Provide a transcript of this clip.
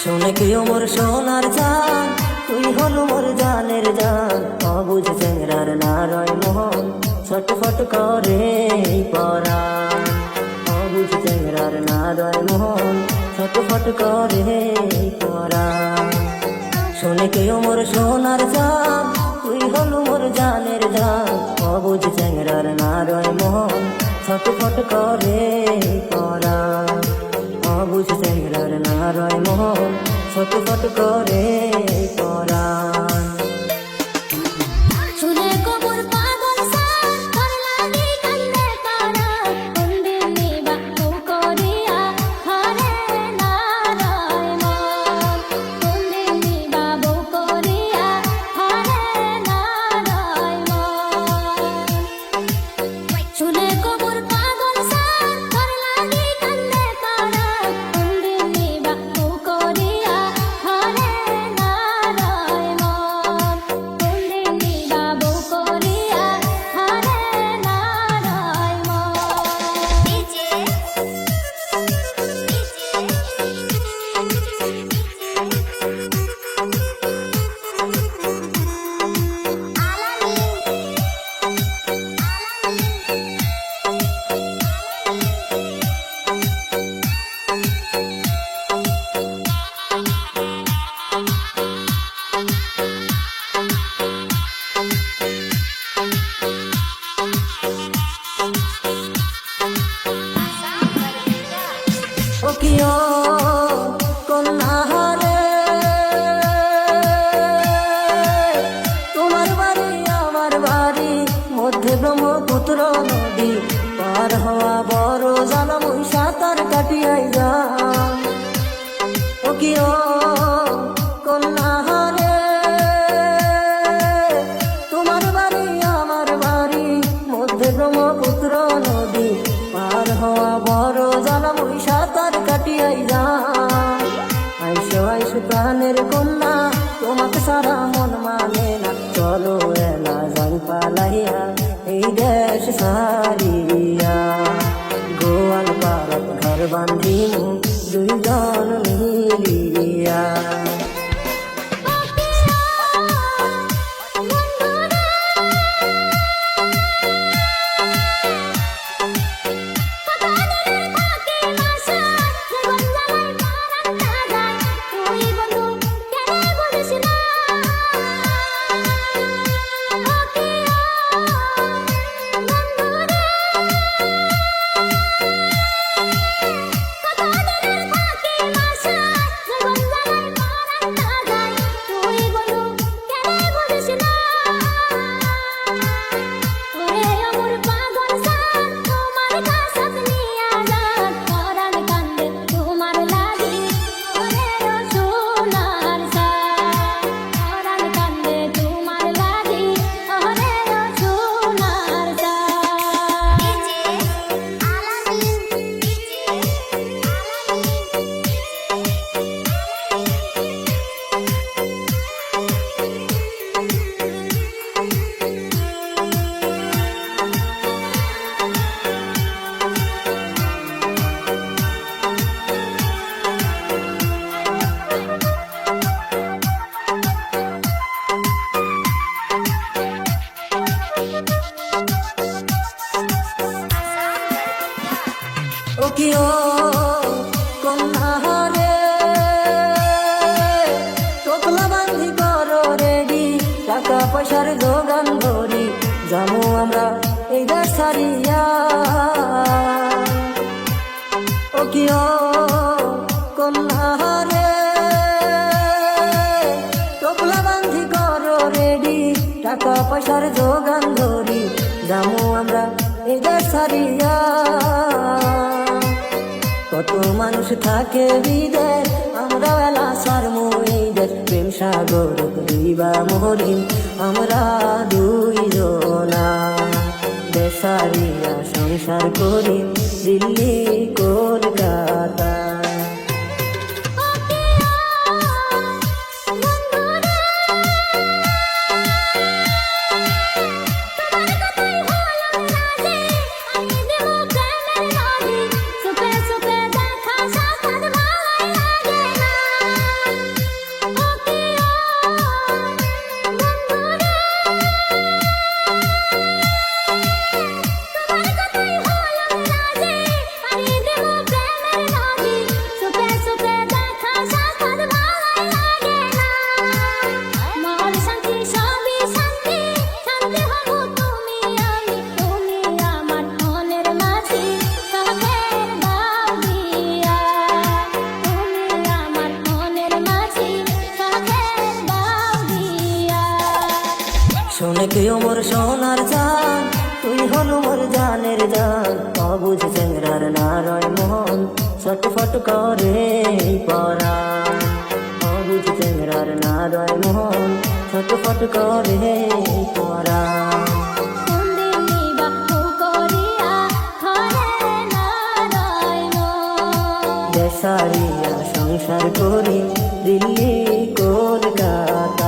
শুনে কেউ মোর সোনার জান, তুই হলো মোর জানের জান। অবুঝ চেংরার নারয় মোহন ছটফট করে পরাণ। অবুঝ চেংরার নারয় মোহন ছটফট করে পরাণ। শুনে কেউ মোর সোনার জান, তুই হলো মোর জানের জান। অবুঝ চেংরার নারয় মোহন ছটফট করে পরাণ। অবুঝ চেংরার নারয় মোহন ছটফট করে পরাণ। তোমার বাড়ি আমার বাড়ি মধ্যে ব্রহ্মপুত্র নদী পার হওয়া বড় জ্বালা, মুই সাঁতার কাটিয়াই যা। ও কি ও কন্যা রে, তোমার বাড়ি আমার বাড়ি মধ্যে ব্রহ্মপুত্র নদী পার হওয়া বড় জ্বালা, মুই সাঁতার কাটিয়াই যা। আইসো আইসো প্রাণের কন্যা, তোমাকে সারা মন মানে না। চলো এলা যাই পালাইয়া এই দেশ সারিয়া। গোয়াল পাড়াত ঘর বান্ধিমু দুইজন মিলিয়া। ও কি ও কন্যা রে, টোকলা বান্ধি করো রেডি, টাকা পয়সার যোগান ধরি যাবো আমরা এই দেশ ছাড়িয়া। ও কি ও কন্যা রে, টোকলা বান্ধি করো রেডি, টাকা পয়সার যোগান ধরি যাবো আমরা এই দেশ ছাড়িয়া। কত মানুষ থাকে বিদেশ, আমরা এলা সারমু এই দেশ। প্রেম সাগর দুইবা মহরিম আমরা দুইজনা, দেশারিয়া সংসার করি দিল্লি কলকাতা। শুনে কেউ মোর সোনার চান, তুই হলো মোর জানের জান। অবুঝ চেংরার নারয় মন ছটফট করে পরাণ, অবুঝ চেংরার নারয় মন ছটফট করে পরাণ। দেশারিয়া সংসার করি দিল্লি কলকাতা,